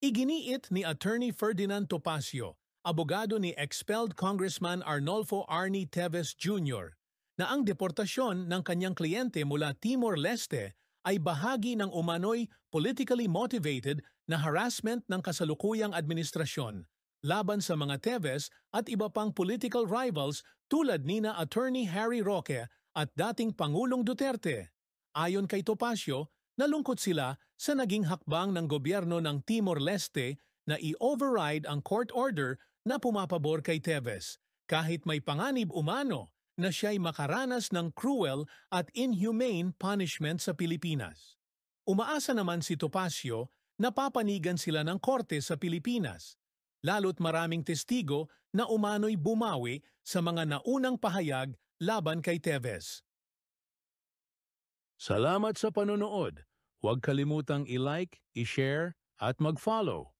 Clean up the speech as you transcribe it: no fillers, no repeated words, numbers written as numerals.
Iginiit ni Attorney Ferdinand Topacio, abogado ni expelled Congressman Arnolfo Arnie Teves Jr., na ang deportasyon ng kanyang kliyente mula Timor-Leste ay bahagi ng umano'y politically motivated na harassment ng kasalukuyang administrasyon laban sa mga Teves at iba pang political rivals tulad nina Attorney Harry Roque at dating Pangulong Duterte. Ayon kay Topacio, nalungkot sila sa naging hakbang ng gobyerno ng Timor-Leste na i-override ang court order na pumapabor kay Teves, kahit may panganib umano na siya'y makaranas ng cruel at inhumane punishment sa Pilipinas. Umaasa naman si Topacio na papanigan sila ng korte sa Pilipinas, lalo't maraming testigo na umano'y bumawi sa mga naunang pahayag laban kay Teves. Salamat sa panonood. Huwag kalimutang i-like, i-share at mag-follow.